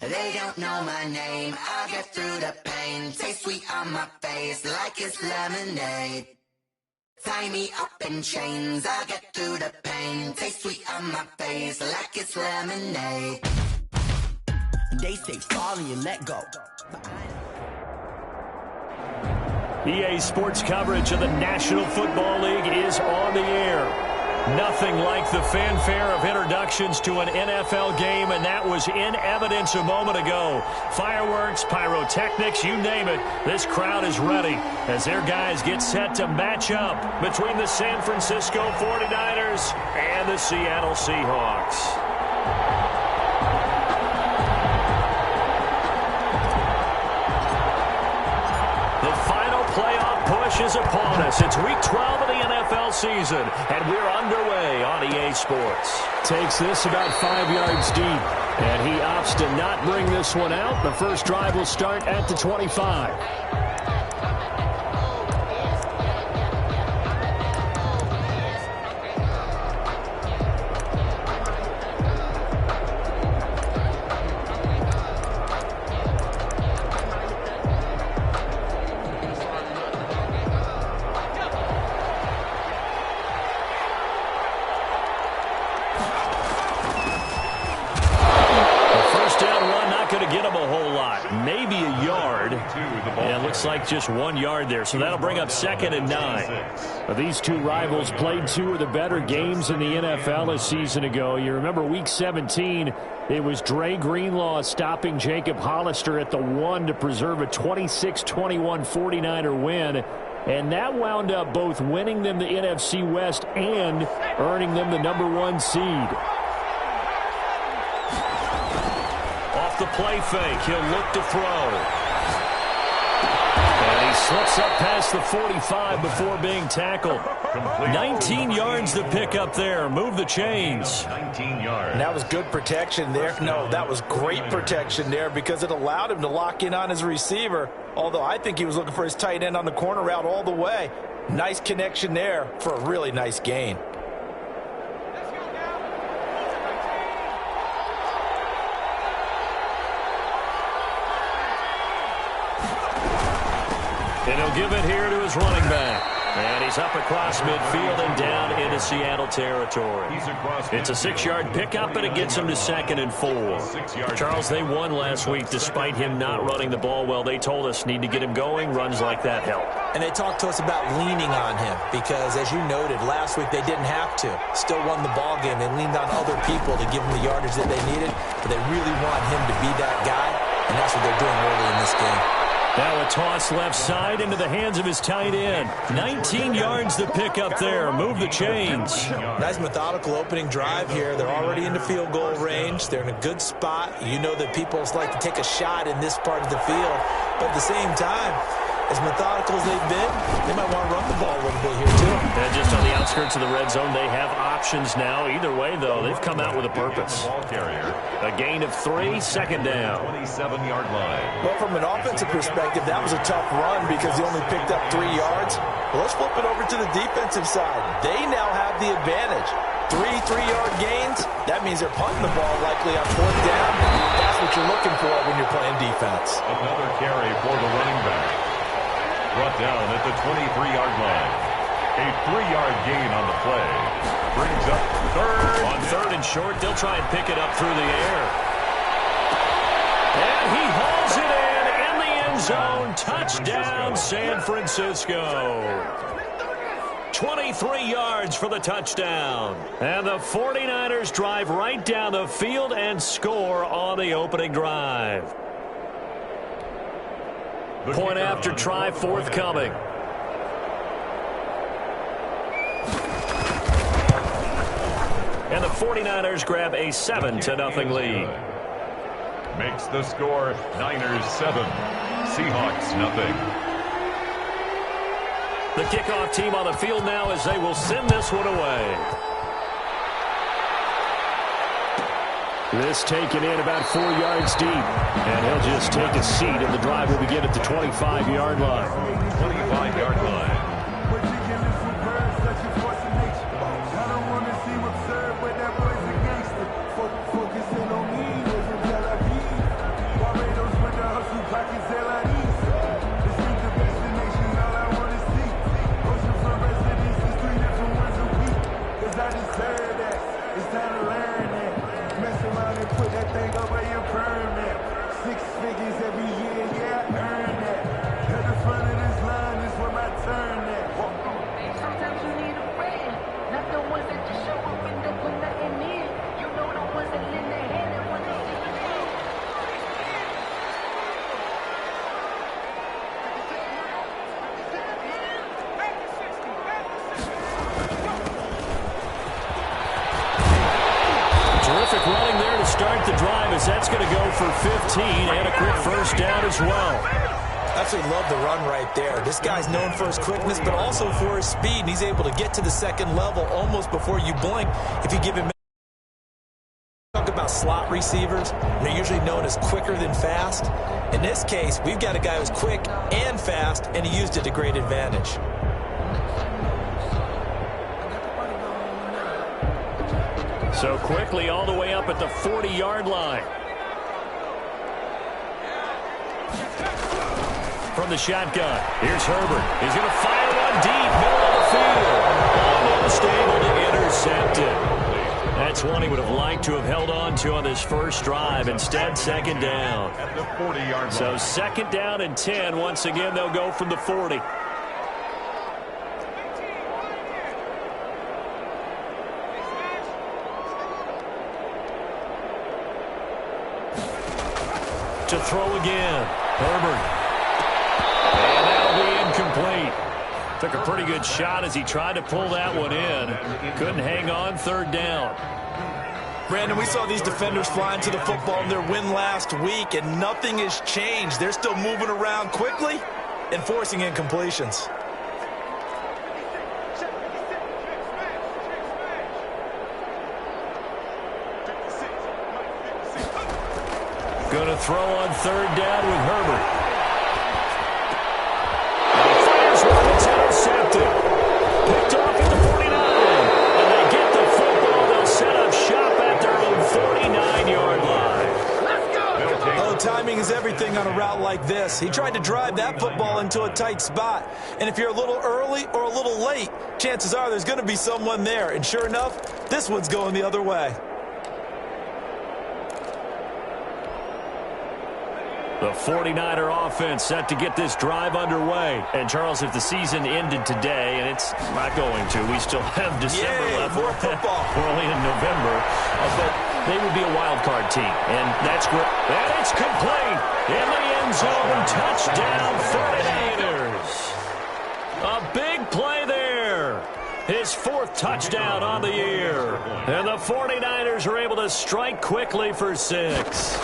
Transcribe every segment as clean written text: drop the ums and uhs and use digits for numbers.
They don't know my name. I get through the pain. Taste sweet on my face like it's lemonade. Tie me up in chains. I get through the pain. Taste sweet on my face like it's lemonade. They say fall and you let go. EA Sports coverage of the National Football League is on the air. Nothing like the fanfare of introductions to an NFL game, and that was in evidence a moment ago. Fireworks, pyrotechnics, you name it. This crowd is ready as their guys get set to match up between the San Francisco 49ers and the Seattle Seahawks. Playoff push is upon us. It's week 12 of the NFL season, and we're underway on EA Sports. Takes this about 5 yards deep, and he opts to not bring this one out. The first drive will start at the 25. Like just 1 yard there, so that'll bring up 2nd and 9. These two rivals played two of the better games in the NFL a season ago. You remember week 17, it was Dre Greenlaw stopping Jacob Hollister at the 1 to preserve a 26-21 49er win, and that wound up both winning them the NFC West and earning them the #1 seed. Off the play fake, he'll look to throw. And he slips up past the 45 before being tackled. 19 yards to pick up there. Move the chains. 19 yards. And that was good protection there. No, that was great protection there because it allowed him to lock in on his receiver. Although I think he was looking for his tight end on the corner route all the way. Nice connection there for a really nice gain. And he'll give it here to his running back. And he's up across midfield and down into Seattle territory. It's a 6-yard pickup, and it gets him to 2nd and 4. Charles, they won last week despite him not running the ball well. They told us need to get him going. Runs like that help. And they talked to us about leaning on him because, as you noted, last week they didn't have to. Still won the ball game. They leaned on other people to give him the yardage that they needed, but they really want him to be that guy, and that's what they're doing early in this game. Now a toss left side into the hands of his tight end. 19 yards to pick up there. Move the chains. Nice methodical opening drive here. They're already into field goal range. They're in a good spot. You know that people like to take a shot in this part of the field. But at the same time, as methodical as they've been, they might want to run the ball a little bit here too. And just on the outskirts of the red zone, they have options now. Either way, though, they've come out with a purpose. A gain of 3, 2nd down. 27-yard line. Well, from an offensive perspective, that was a tough run because he only picked up 3 yards. Well, let's flip it over to the defensive side. They now have the advantage. 3 3-yard gains. That means they're punting the ball likely on 4th down. That's what you're looking for when you're playing defense. Another carry for the running back. Brought down at the 23-yard line. A 3-yard gain on the play. Brings up 3rd. On 3rd and short, they'll try and pick it up through the air. And he hauls it in the end zone. Touchdown, San Francisco. 23 yards for the touchdown. And the 49ers drive right down the field and score on the opening drive. Point after try forthcoming. And the 49ers grab a 7-0 lead. Makes the score Niners 7, Seahawks 0. The kickoff team on the field now as they will send this one away. This taken in about 4 yards deep. And he'll just take a seat, and the drive will begin at the 25-yard line. 25-yard line. That's going to go for 15 and a quick first down as well. Absolutely love the run right there. This guy's known for his quickness, but also for his speed. And he's able to get to the second level almost before you blink if you give him. Talk about slot receivers. They're usually known as quicker than fast. In this case, we've got a guy who's quick and fast, and he used it to great advantage. So quickly all the way up at the 40-yard line. From the shotgun, here's Herbert. He's going to fire one deep, middle of the field. Almost able to intercept it. That's one he would have liked to have held on to on this first drive. Instead, second down. At the 40-yard line. So second down and 10. Once again, they'll go from the 40. To throw again. Herbert. And that'll be incomplete. Took a pretty good shot as he tried to pull that one in. Couldn't hang on, third down. Brandon, we saw these defenders flying to the football in their win last week, and nothing has changed. They're still moving around quickly and forcing incompletions. Going to throw on third down with Herbert. And he fires one. It's intercepted. Picked off at the 49. And they get the football. They'll set up shop at their own 49-yard line. Let's go! Oh, timing is everything on a route like this. He tried to drive that football into a tight spot. And if you're a little early or a little late, chances are there's going to be someone there. And sure enough, this one's going the other way. The 49er offense set to get this drive underway. And, Charles, if the season ended today, and it's not going to, we still have December left. More football. We're only in November. But they would be a wild card team. And that's great. And it's complete. In the end zone. Touchdown, 49ers. A big play there. His fourth touchdown on the year. And the 49ers are able to strike quickly for 6.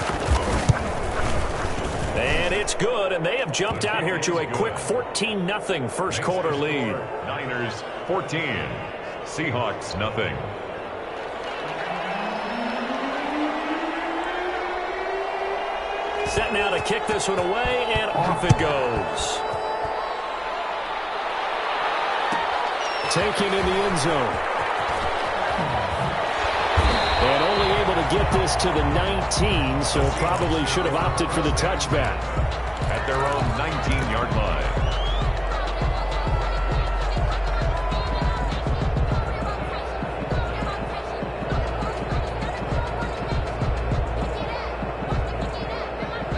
And it's good, and they have jumped out here to a quick 14-0 first quarter lead. Niners 14, Seahawks nothing. Set now to kick this one away, and off it goes. Taken in the end zone. And only able to get this to the 19, so probably should have opted for the touchback. At their own 19-yard line.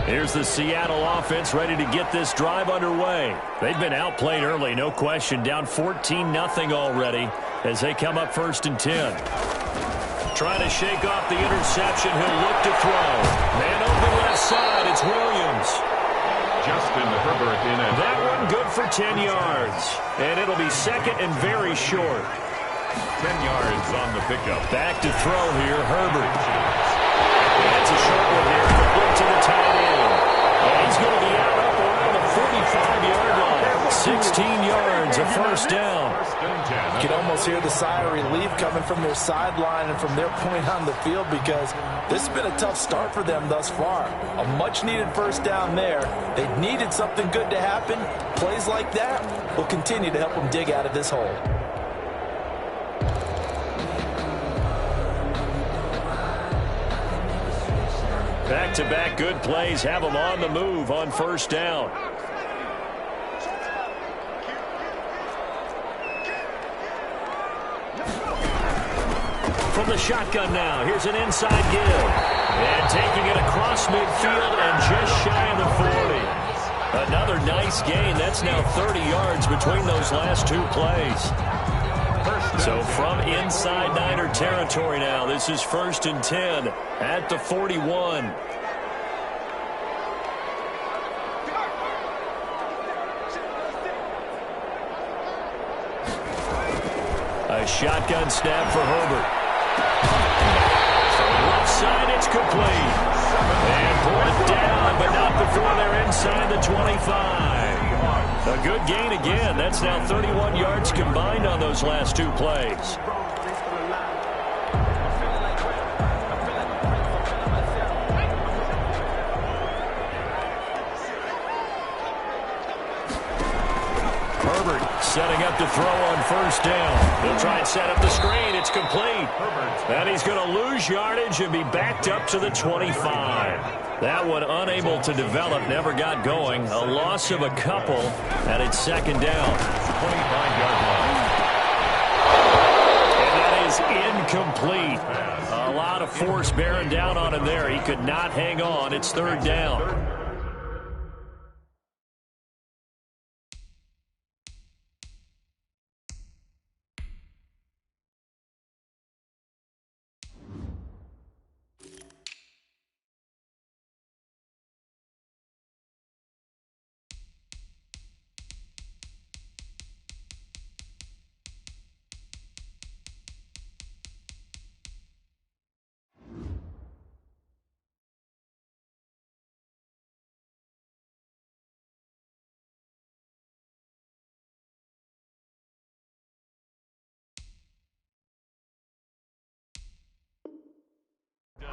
Here's the Seattle offense ready to get this drive underway. They've been outplayed early, no question. Down 14-0 already as they come up first and 10. Trying to shake off the interception. He'll look to throw. Man open left side. It's Williams. Justin Herbert in it. That one good for 10 yards. And it'll be second and very short. 10 yards on the pickup. Back to throw here, Herbert. That's a short one here. Complete to the tight end. And he's going to be out up around the 45-yard line. 16 yards, a first down. You can almost hear the sigh of relief coming from their sideline and from their point on the field because this has been a tough start for them thus far. A much-needed first down there. They needed something good to happen. Plays like that will continue to help them dig out of this hole. Back-to-back good plays have them on the move on first down. From the shotgun now, here's an inside give. And taking it across midfield and just shy of the 40. Another nice gain. That's now 30 yards between those last two plays. So from inside Niner territory now, this is first and 10 at the 41. A shotgun snap for Herbert. So left side, it's complete. And brought down, but not before they're inside the 25. A good gain again. That's now 31 yards combined on those last two plays. Setting up to throw on first down. He'll try and set up the screen. It's complete. And he's going to lose yardage and be backed up to the 25. That one unable to develop, never got going. A loss of a couple, and it's second down. 25-yard line. And that is incomplete. A lot of force bearing down on him there. He could not hang on. It's third down.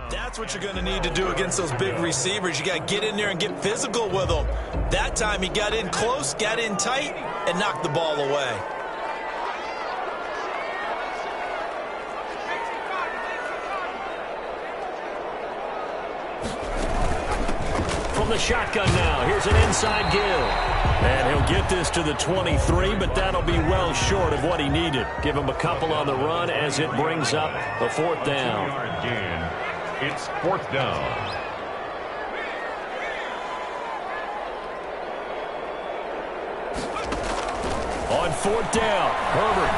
That's what you're going to need to do against those big receivers. You got to get in there and get physical with them. That time he got in close, got in tight, and knocked the ball away. From the shotgun now, here's an inside give. And he'll get this to the 23, but that'll be well short of what he needed. Give him a couple on the run as it brings up a fourth down. 2-yard gain. It's fourth down. On fourth down, Herbert.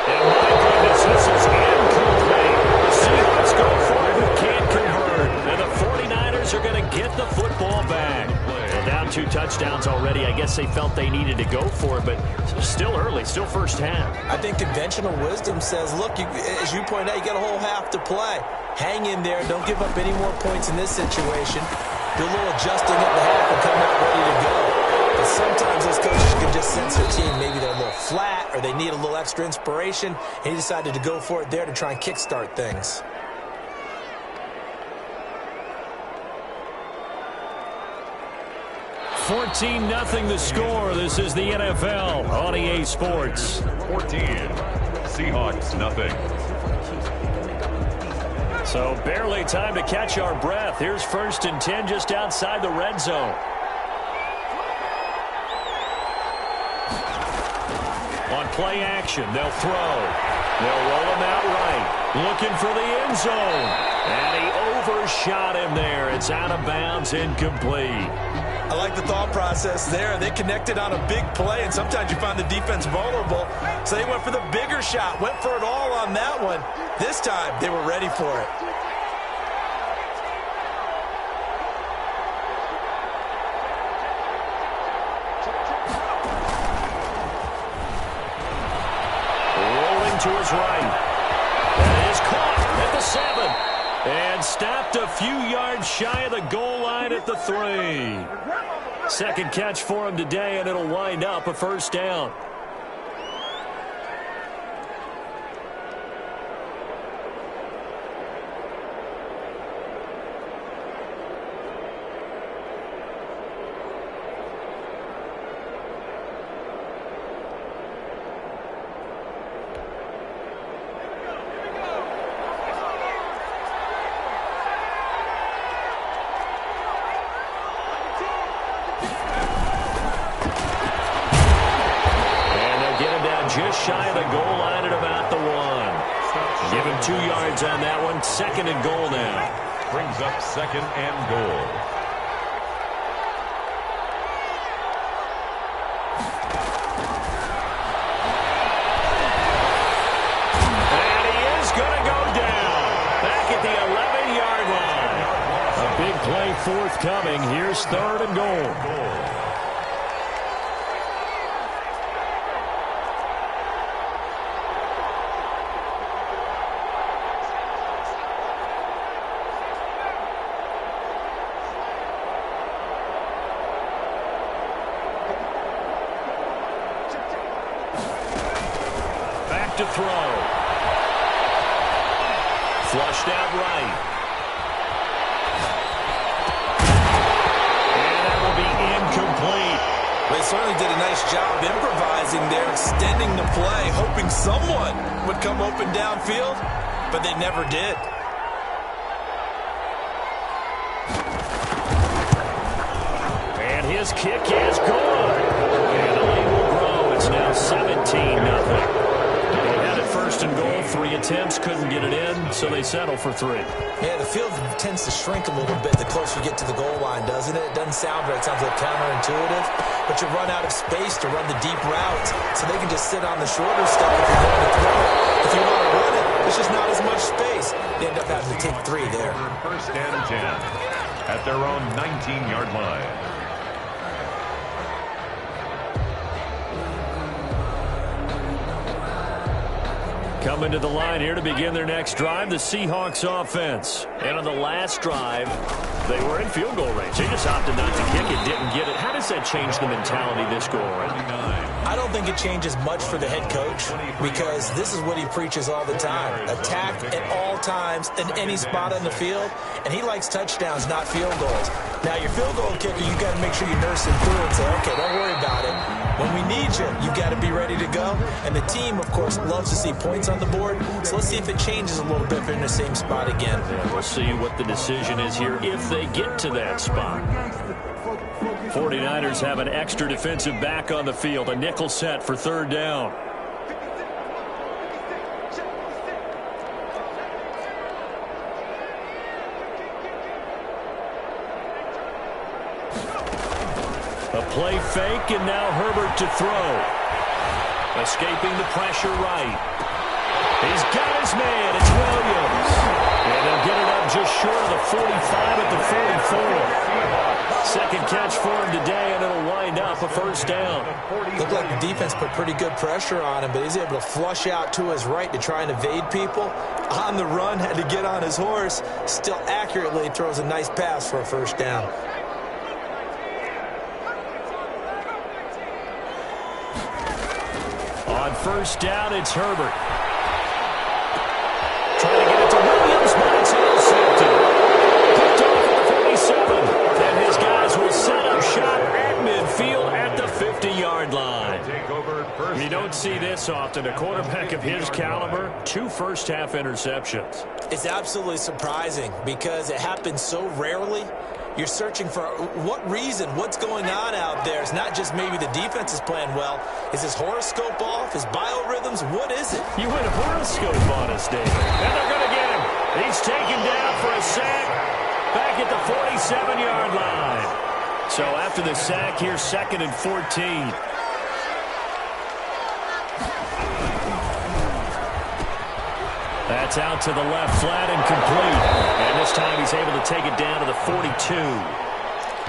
And my goodness, this is incomplete. The Seahawks go for it, but can't convert. And the 49ers are going to get the football back. And down 2 touchdowns already. I guess they felt they needed to go for it, but still early, still first half. I think conventional wisdom says, look, as you point out, you got a whole half to play. Hang in there. Don't give up any more points in this situation. Do a little adjusting at the half and come out ready to go. But sometimes those coaches can just sense their team. Maybe they're a little flat or they need a little extra inspiration. And he decided to go for it there to try and kickstart things. 14-0 the score. This is the NFL on EA Sports. 14. Seahawks, nothing. So barely time to catch our breath. Here's 1st and 10 just outside the red zone. On play action, they'll throw. They'll roll him out right. Looking for the end zone. And he overshot him there. It's out of bounds, incomplete. I like the thought process there. They connected on a big play, and sometimes you find the defense vulnerable. So they went for the bigger shot, went for it all on that one. This time, they were ready for it. Rolling to his right. That is caught at the 7. And stopped a few yards shy of the goal line at the 3. Second catch for him today, and it'll wind up a first down. Just shy of the goal line at about the 1. Give him 2 yards on that one. 2nd and goal now. Brings up 2nd and goal. And he is going to go down. Back at the 11-yard line. A big play forthcoming. Here's 3rd and goal. to throw. Flushed out right. And that will be incomplete. They certainly did a nice job improvising there, extending the play, hoping someone would come open downfield, but they never did. And his kick is good. And the lead will grow. It's now 17-0. They had it first and goal, 3 attempts, couldn't get it in, so they settle for 3. Yeah, the field tends to shrink a little bit the closer you get to the goal line, doesn't it? It doesn't sound right. It sounds a little counterintuitive. But you run out of space to run the deep routes, so they can just sit on the shorter stuff if you're going to throw it. If you want to run it, there's just not as much space. They end up having to take 3 there. First and 10 at their own 19-yard line. Coming to the line here to begin their next drive, the Seahawks offense. And on the last drive, they were in field goal range. They just opted not to kick it, didn't get it. How does that change the mentality this go around? I don't think it changes much for the head coach because this is what he preaches all the time. Attack at all times in any spot on the field, and he likes touchdowns, not field goals. Now, your field goal kicker, you got to make sure you nurse him through and say, okay, don't worry about it. When we need you, you got to be ready to go. And the team, of course, loves to see points on the board. So let's see if it changes a little bit if they're in the same spot again. Yeah, we'll see what the decision is here if they get to that spot. 49ers have an extra defensive back on the field, a nickel set for 3rd down. A play fake, and now Herbert to throw. Escaping the pressure right. He's got his man. It's Williams. And they'll get it up just short of the 45 at the 44. Second catch for him today, and it'll wind up a 1st down. Looked like the defense put pretty good pressure on him, but he's able to flush out to his right to try and evade people. On the run, had to get on his horse. Still accurately throws a nice pass for a 1st down. On 1st down, it's Herbert. Trying to get it to Williams, but it's intercepted. Picked off at the 47. And his guys will set up shop at midfield at the 50-yard line. You don't see this often. A quarterback of his caliber, 2 first-half interceptions. It's absolutely surprising because it happens so rarely. You're searching for what reason, what's going on out there. It's not just maybe the defense is playing well. Is his horoscope off? His biorhythms? What is it? You went horoscope on us, David. And they're going to get him. He's taken down for a sack back at the 47-yard line. So after the sack here, 2nd and 14. That's out to the left, flat and complete. And this time he's able to take it down to the 42.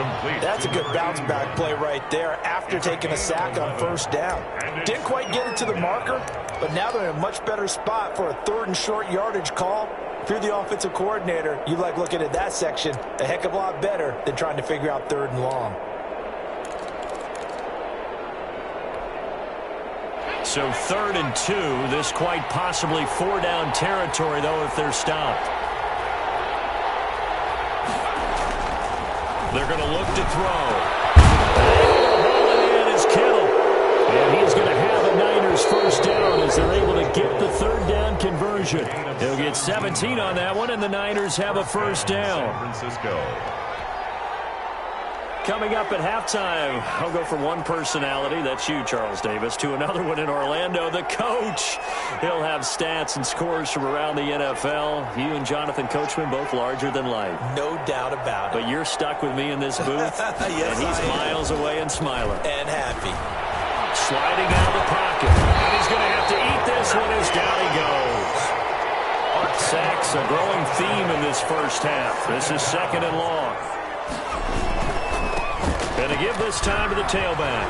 Complete. That's a good bounce back play right there after taking a sack on 1st down. Didn't quite get it to the marker, but now they're in a much better spot for a 3rd and short yardage call. If you're the offensive coordinator, you like looking at that section a heck of a lot better than trying to figure out 3rd and long. So 3rd and 2, this quite possibly 4-down territory, though, if they're stopped. They're going to look to throw. And is Kittle. And he's going to have a Niners 1st down as they're able to get the 3rd down conversion. They'll get 17 on that one, and the Niners have a 1st down. San Francisco. Coming up at halftime, I'll go from one personality, that's you, Charles Davis, to another one in Orlando, the coach. He'll have stats and scores from around the NFL. You and Jonathan Coachman, both larger than life. No doubt about it. But you're stuck with me in this booth, Yes, and he's miles away and smiling. And happy. Sliding out of the pocket. And he's going to have to eat this one as down he goes. Sacks, a growing theme in this 1st half. This is 2nd and long. And to give this time to the tailback.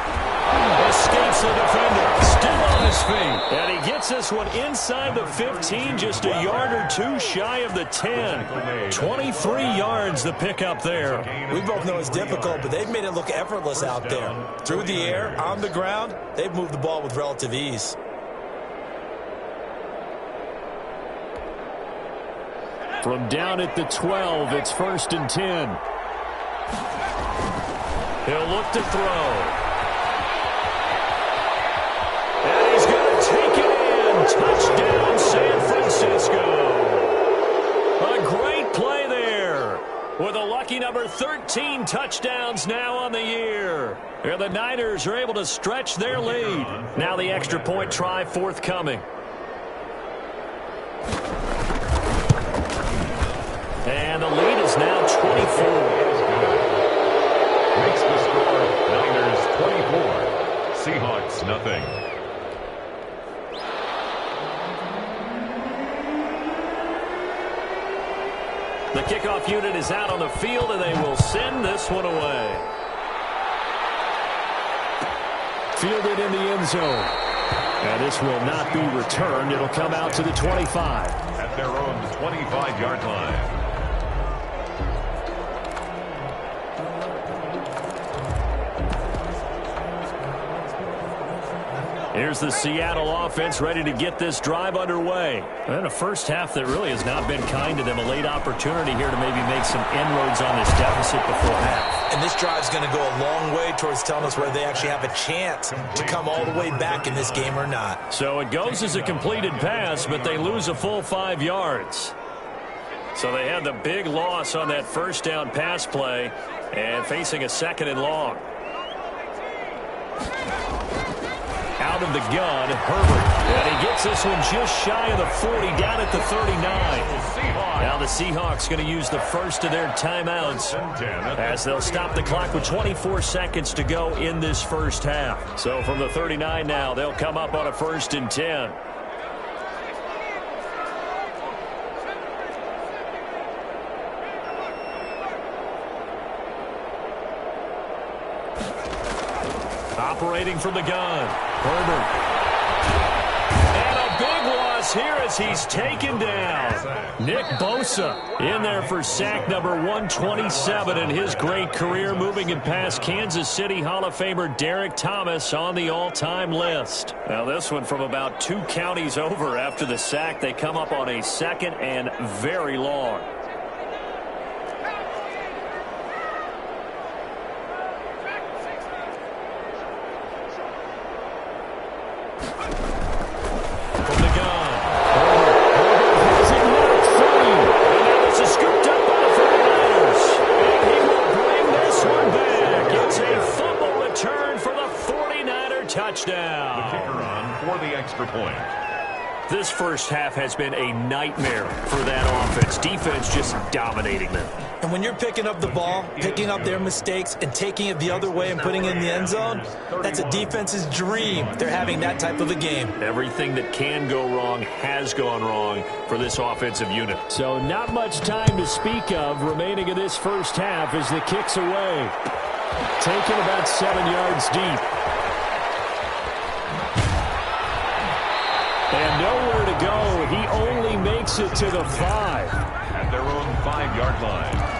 Escapes the defender. Still on his feet. And he gets this one inside the 15, just a yard or 2 shy of the 10. 23 yards the pickup there. We both know it's difficult, but they've made it look effortless out there. Through the air, on the ground, they've moved the ball with relative ease. From down at the 12, it's 1st and 10. He'll look to throw. And he's going to take it in. Touchdown, San Francisco. A great play there. With a lucky number 13 touchdowns now on the year. And the Niners are able to stretch their lead. Now the extra point try forthcoming. And the lead is now 24. Makes the score Niners 24, Seahawks nothing. The kickoff unit is out on the field, and they will send this one away. Fielded in the end zone. And this will not be returned. It'll come out to the 25. At their own 25-yard line. Here's the Seattle offense ready to get this drive underway. And a first half that really has not been kind to them. A late opportunity here to maybe make some inroads on this deficit before half. And this drive's going to go a long way towards telling us whether they actually have a chance to come all the way back in this game or not. So it goes as a completed pass, but they lose a full 5 yards. So they had the big loss on that first down pass play and facing a 2nd and long. Out of the gun, Herbert. And he gets this one just shy of the 40, down at the 39. Now the Seahawks going to use the first of their timeouts as they'll stop the clock with 24 seconds to go in this first half. So from the 39 now, they'll come up on a 1st and 10. Operating from the gun, Herbert. And a big loss here as he's taken down. Nick Bosa in there for sack number 127 in his great career, moving it past Kansas City Hall of Famer Derek Thomas on the all-time list. Now this one from about 2 counties over after the sack. They come up on a 2nd and very long. Point. This first half has been a nightmare for that offense. Defense just dominating them. And when you're picking up the ball, picking up their mistakes, and taking it the other way and putting it in the end zone, that's a defense's dream. They're having that type of a game. Everything that can go wrong has gone wrong for this offensive unit. So not much time to speak of remaining in this first half as the kick's away. Taken about 7 yards deep. And nowhere to go. He only makes it to the 5. At their own 5-yard line.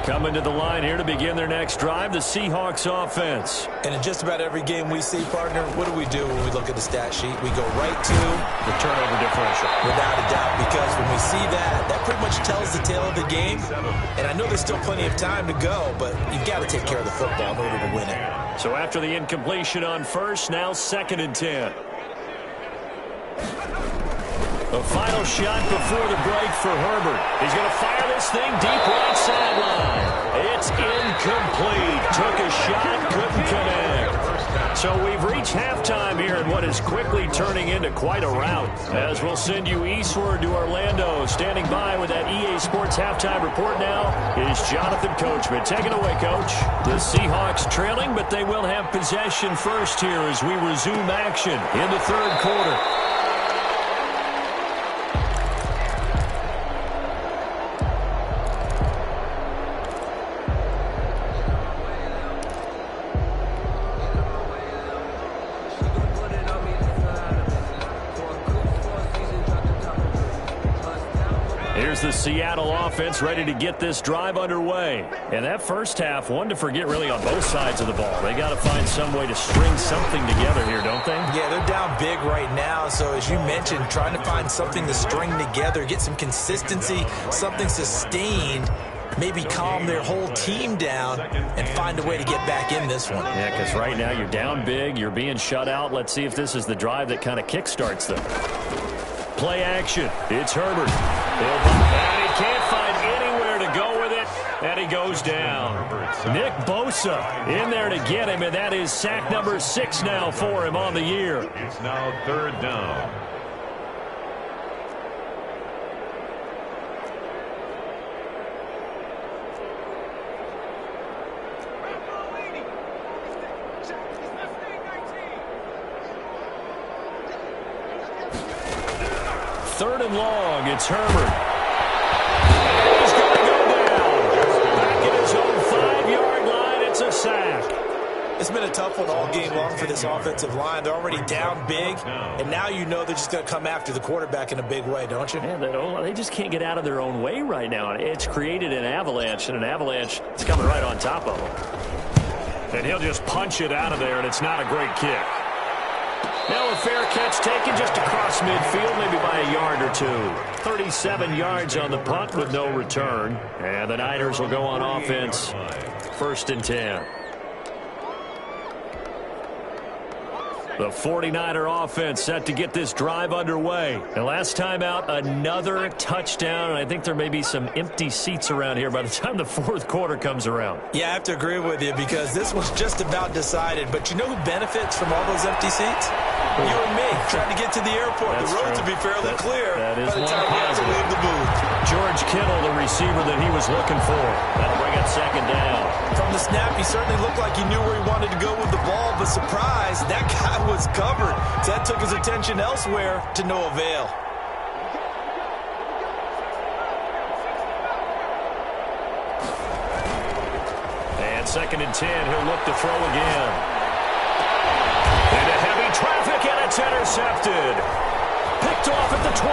Coming to the line here to begin their next drive, the Seahawks offense. And in just about every game we see, partner, what do we do when we look at the stat sheet? We go right to the turnover differential. Without a doubt, because when we see that, that pretty much tells the tale of the game. And I know there's still plenty of time to go, but you've got to take care of the football in order to win it. So after the incompletion on first, now 2nd and 10. A final shot before the break for Herbert. He's going to fire this thing deep right sideline. It's incomplete. Took a shot, couldn't connect. So we've reached halftime here in what is quickly turning into quite a rout. As we'll send you eastward to Orlando. Standing by with that EA Sports halftime report now is Jonathan Coachman. Take it away, Coach. The Seahawks trailing, but they will have possession first here as we resume action in the third quarter. Here's the Seattle offense ready to get this drive underway. And that first half, one to forget really on both sides of the ball. They got to find some way to string something together here, don't they? Yeah, they're down big right now. So as you mentioned, trying to find something to string together, get some consistency, something sustained, maybe calm their whole team down and find a way to get back in this one. Yeah, because right now you're down big, you're being shut out. Let's see if this is the drive that kind of kickstarts them. Play action. It's Herbert. And he can't find anywhere to go with it, and he goes down. Nick Bosa in there to get him, and that is sack number 6 now for him on the year. It's now 3rd down. Third and long, it's Herbert. And he's going to go down. Back at his own 5-yard line, it's a sack. It's been a tough one all game long for this offensive line. They're already down big, and now you know they're just going to come after the quarterback in a big way, don't you? Yeah, they just can't get out of their own way right now. It's created an avalanche, and an avalanche is coming right on top of him. And he'll just punch it out of there, and it's not a great kick. Now a fair catch taken just across midfield, maybe by a yard or two. 37 yards on the punt with no return. And the Niners will go on offense. 1st and 10. The 49er offense set to get this drive underway. And last time out, another touchdown. And I think there may be some empty seats around here by the time the 4th quarter comes around. Yeah, I have to agree with you because this was just about decided. But you know who benefits from all those empty seats? You and me, trying to get to the airport. That's the roads true. will be fairly clear that is by the one time we have to positive. leave the booth. George Kittle, the receiver that he was looking for. That'll bring up 2nd down. From the snap, he certainly looked like he knew where he wanted to go with the ball, but surprise, that guy was covered. So that took his attention elsewhere to no avail. And 2nd and 10, he'll look to throw again. Into heavy traffic, and it's intercepted. Picked off at the 28.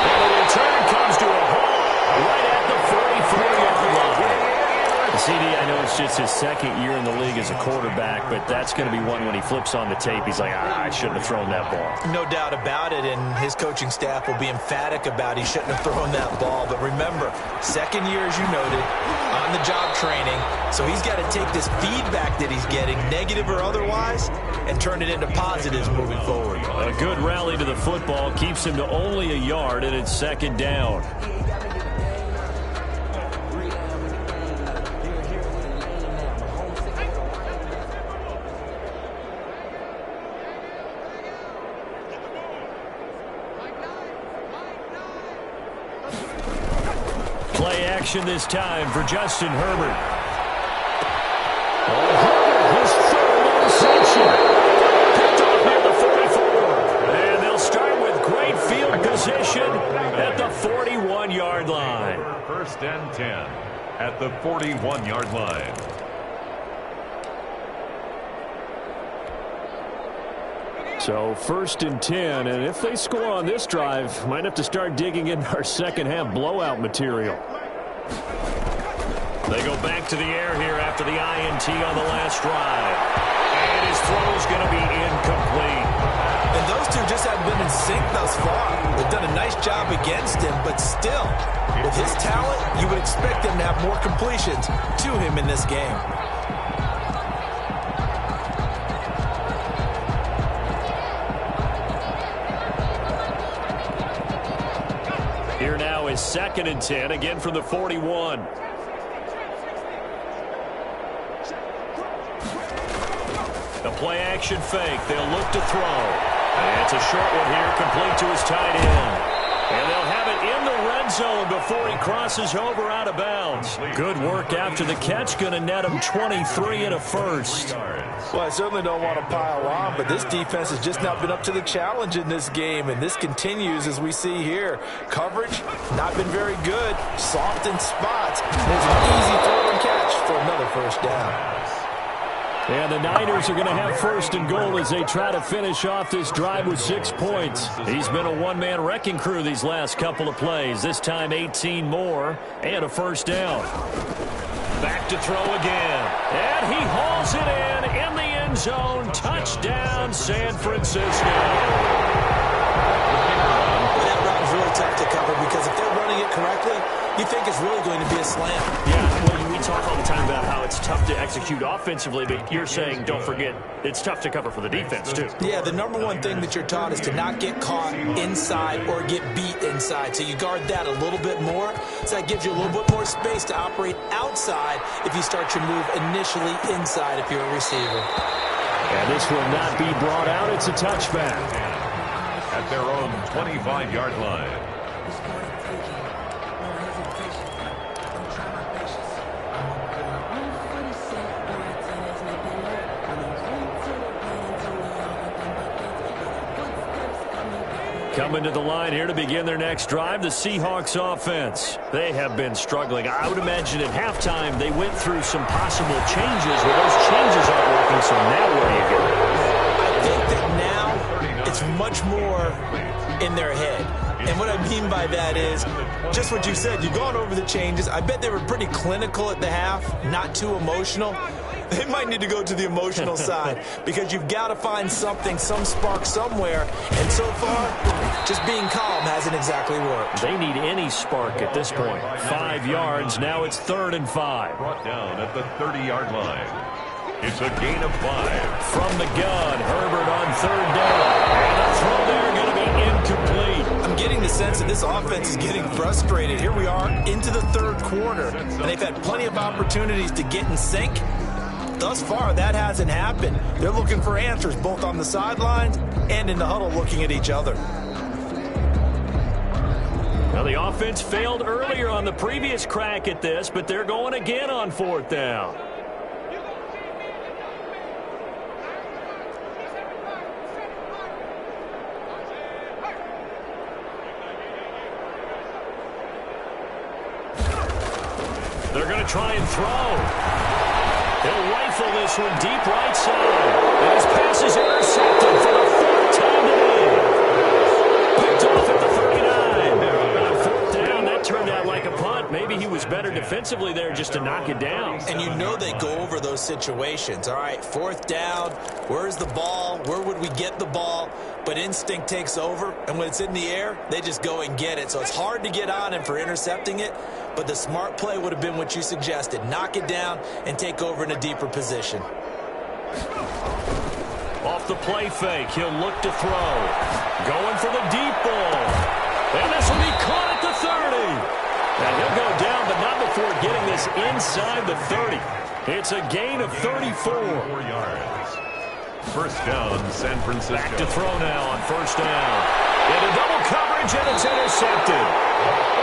And the return comes to a halt right at the 44-yard line. CD, I know it's just his 2nd year in the league as a quarterback, but that's going to be one when he flips on the tape. He's like, I shouldn't have thrown that ball. No doubt about it, and his coaching staff will be emphatic about he shouldn't have thrown that ball. But remember, 2nd year, as you noted, on-the-job training, so he's got to take this feedback that he's getting, negative or otherwise, and turn it into positives moving forward. A good rally to the football keeps him to only a yard, and it's 2nd down. Play action this time for Justin Herbert. Herbert, his 3rd interception. Picked off near the 44. And they'll start with great field position at the 41-yard line. 1st and 10 at the 41-yard line. So 1st and 10, and if they score on this drive, might have to start digging in our 2nd half blowout material. They go back to the air here after the INT on the last drive. And his throw's going to be incomplete. And those two just haven't been in sync thus far. They've done a nice job against him, but still, with his talent, you would expect them to have more completions to him in this game. Here now is 2nd and 10, again from the 41. The play action fake. They'll look to throw. And it's a short one here, complete to his tight end. And they'll have it in the red zone before he crosses over out of bounds. Good work after the catch. Going to net him 23 and a first. Well, I certainly don't want to pile on, but this defense has just not been up to the challenge in this game, and this continues as we see here. Coverage, not been very good. Soft in spots. There's an easy throw and catch for another first down. And the Niners are going to have first and goal as they try to finish off this drive with 6 points. He's been a one-man wrecking crew these last couple of plays. This time 18 more and a first down. Back to throw again. And he hauls it in the end zone. Touchdown, San Francisco. That route is really tough to cover because if they're running it correctly, you think it's really going to be a slam. Yeah, well, we talk all the time about how it's tough to execute offensively, but you're saying, don't forget, it's tough to cover for the defense, too. Yeah, the number one thing that you're taught is to not get caught inside or get beat inside. So you guard that a little bit more. So that gives you a little bit more space to operate outside if you start your move initially inside if you're a receiver. And this will not be brought out. It's a touchback. At their own 25-yard line. Coming to the line here to begin their next drive, the Seahawks offense. They have been struggling. I would imagine at halftime they went through some possible changes. Well, those changes aren't working, so now where do you go? I think that now it's much more in their head. And what I mean by that is just what you said. You've gone over the changes. I bet they were pretty clinical at the half, not too emotional. They might need to go to the emotional side because you've got to find something, some spark somewhere. And so far, just being calm hasn't exactly worked. They need any spark at this point. 5 yards. Now it's 3rd and 5. Brought down at the 30-yard line. It's a gain of 5. From the gun, Herbert on 3rd down. And the throw there going to be incomplete. I'm getting the sense that this offense is getting frustrated. Here we are into the 3rd quarter, and they've had plenty of opportunities to get in sync. Thus far, that hasn't happened. They're looking for answers both on the sidelines and in the huddle looking at each other. Now, the offense failed earlier on the previous crack at this, but they're going again on 4th down. They're going to try and throw. He'll rifle this one deep right side. And his pass is intercepted for the 4th time today. Picked off at the 39. 4th down, that turned out like a punt. Maybe he was better defensively there just to knock it down. And you know they go over those situations. All right, 4th down, where's the ball? Where would we get the ball? But instinct takes over, and when it's in the air, they just go and get it. So it's hard to get on him for intercepting it, but the smart play would have been what you suggested. Knock it down and take over in a deeper position. Off the play fake, he'll look to throw. Going for the deep ball. And this will be caught at the 30. And he'll go down, but not before getting this inside the 30. It's a gain of 34. 4 yards. First down, San Francisco. Back to throw now on 1st down. Into double coverage, and it's intercepted.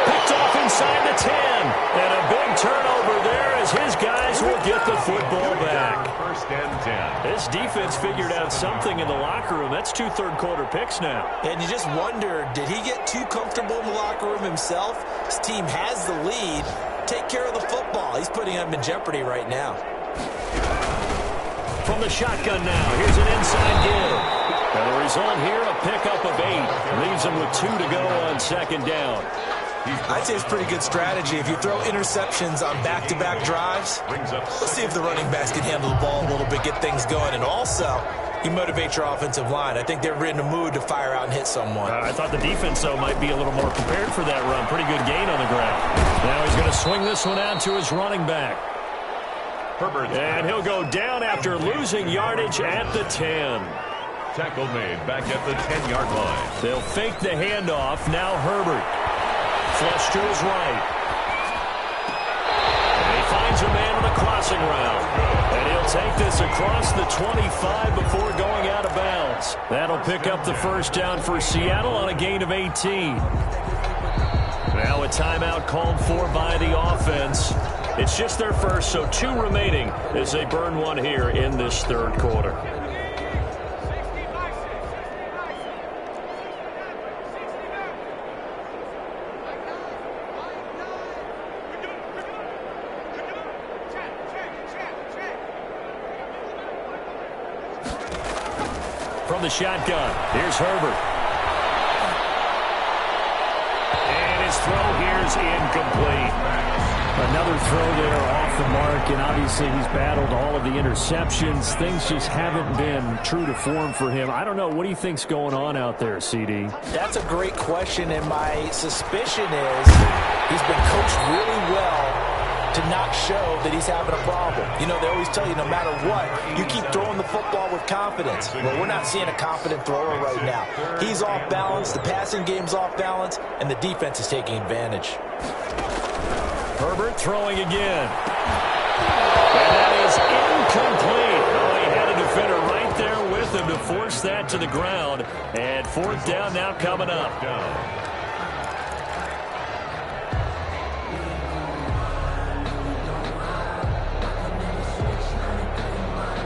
Picked off inside the 10. And a big turnover there as his guys will get the football back. 1st and 10. This defense figured out something in the locker room. That's 2 third-quarter picks now. And you just wonder, did he get too comfortable in the locker room himself? His team has the lead. Take care of the football. He's putting them in jeopardy right now. From the shotgun now, here's an inside give. And the result here, a pickup of 8. Leaves them with 2 to go on 2nd down. I'd say it's pretty good strategy. If you throw interceptions on back-to-back drives, let's see if the running backs can handle the ball a little bit, get things going. And also, you motivate your offensive line. I think they're in a mood to fire out and hit someone. I thought the defense, though, might be a little more prepared for that run. Pretty good gain on the ground. Now he's going to swing this one out to his running back. Herbert. And he'll go down after losing yardage at the 10. Tackle made back at the 10-yard line. They'll fake the handoff. Now Herbert. Flush to his right. And he finds a man on the crossing route. And he'll take this across the 25 before going out of bounds. That'll pick up the 1st down for Seattle on a gain of 18. Now a timeout called for by the offense. It's just their first, so 2 remaining as they burn one here in this 3rd quarter. from the shotgun. Here's Herbert. And his throw here is incomplete. Another throw there off the mark, and obviously he's battled all of the interceptions. Things just haven't been true to form for him. I don't know. What do you think's going on out there, CD? That's a great question, and my suspicion is he's been coached really well to not show that he's having a problem. You know, they always tell you no matter what, you keep throwing the football with confidence. Well, we're not seeing a confident thrower right now. He's off balance, the passing game's off balance, and the defense is taking advantage. Herbert throwing again. And that is incomplete. Oh, he had a defender right there with him to force that to the ground. And fourth down now coming up.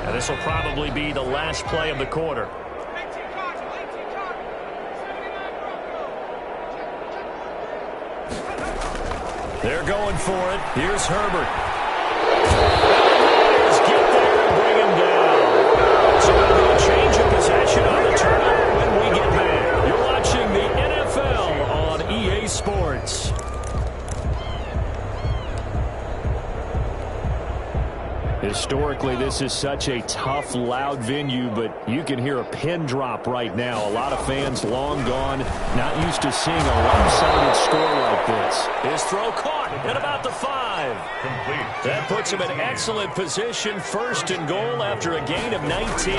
And this will probably be the last play of the quarter. They're going for it. Here's Herbert. Let's get there and bring him down. So it'll be a change of possession on the turnover when we get back. You're watching the NFL on EA Sports. Historically, this is such a tough, loud venue, but you can hear a pin drop right now. A lot of fans long gone, not used to seeing a lopsided score like this. His throw caught at about the 5. Complete. That puts him in excellent position, first and goal after a gain of 19.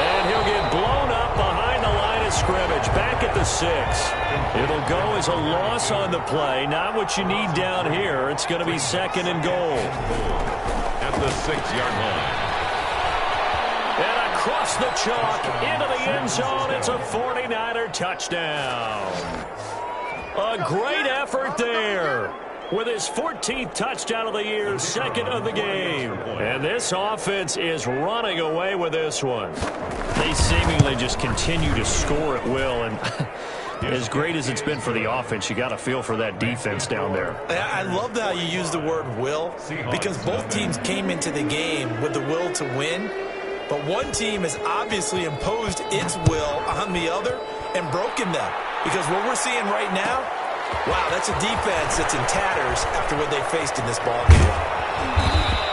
And he'll get blown up behind the line of scrimmage, back at the 6. It'll go as a loss on the play. Not what you need down here. It's going to be second and goal. At the 6-yard line. And across the chalk into the end zone. It's a 49er touchdown. A great effort there. With his 14th touchdown of the year, second of the game. And this offense is running away with this one. They seemingly just continue to score at will. And as great as it's been for the offense, you got to feel for that defense down there. I love how you use the word will, because both teams came into the game with the will to win. But one team has obviously imposed its will on the other and broken them. Because what we're seeing right now, wow, that's a defense that's in tatters after what they faced in this ballgame.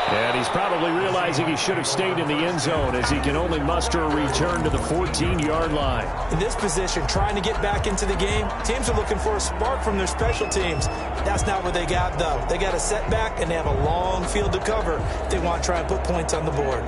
And he's probably realizing he should have stayed in the end zone as he can only muster a return to the 14-yard line. In this position, trying to get back into the game, teams are looking for a spark from their special teams. That's not what they got, though. They got a setback, and they have a long field to cover if they want to try and put points on the board.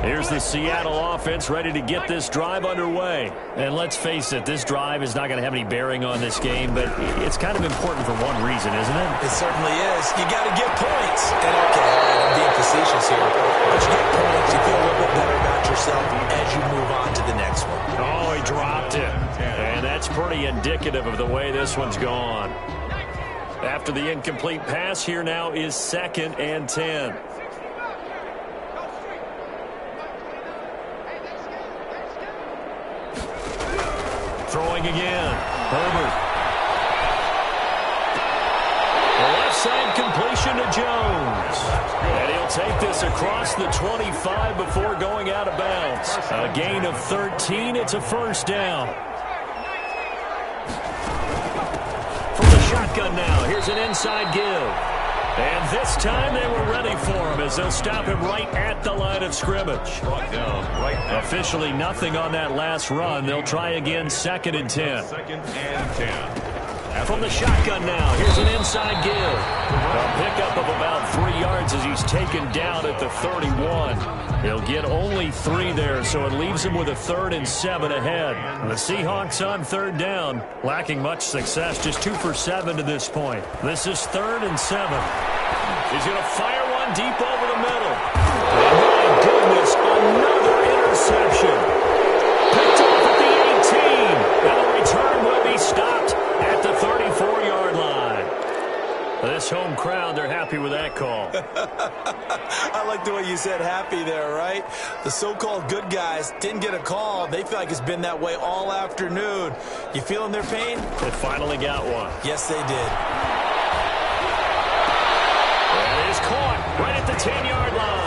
Here's the Seattle offense ready to get this drive underway. And let's face it, this drive is not going to have any bearing on this game, but it's kind of important for one reason, isn't it? It certainly is. You got to get points. And okay, all right, I'm being facetious here. But you get points, you feel a little bit better about yourself as you move on to the next one. Oh, he dropped it. And that's pretty indicative of the way this one's gone. After the incomplete pass, here now is 2nd and 10. Throwing again. Herbert. The left side completion to Jones. And he'll take this across the 25 before going out of bounds. A gain of 13. It's a first down. From the shotgun now. Here's an inside give. And this time they were ready for him as they'll stop him right at the line of scrimmage. Officially nothing on that last run. They'll try again, 2nd and 10. 2nd and 10. From the shotgun now, here's an inside give. A pickup of about 3 yards as he's taken down at the 31. He'll get only 3 there, so it leaves him with a 3rd and 7 ahead. The Seahawks on 3rd down, lacking much success, just 2 for 7 to this point. This is 3rd and 7. He's going to fire one deep over the middle. And my goodness, another interception. Picked off at the 18, and the return will be stopped at the 34-yard line. This home crowd, they're happy with that call. I like the way you said happy there, right? The so-called good guys didn't get a call. They feel like it's been that way all afternoon. You feeling their pain? They finally got one. Yes, they did. And it is caught right at the 10-yard line.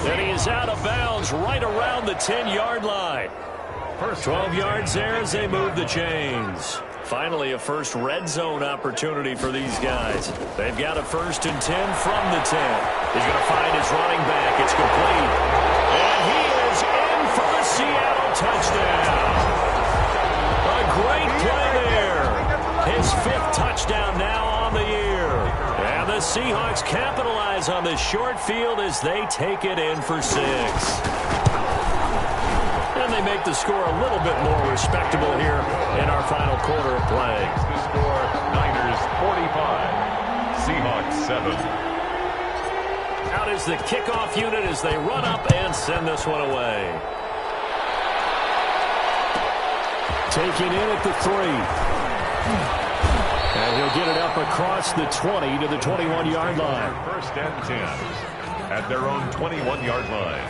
And he is out of bounds right around the 10-yard line. 12 yards there as they move the chains. Finally, a first red zone opportunity for these guys. They've got a 1st and 10 from the 10. He's going to find his running back. It's complete. And he is in for the Seattle touchdown. A great play there. His 5th touchdown now on the year. And the Seahawks capitalize on this short field as they take it in for 6. And they make the score a little bit more respectable here in our final quarter of play. The score, Niners 45, Seahawks 7. Out is the kickoff unit as they run up and send this one away. Taking in at the 3. And he'll get it up across the 20 to the 21-yard line. 1st and 10 at their own 21-yard line.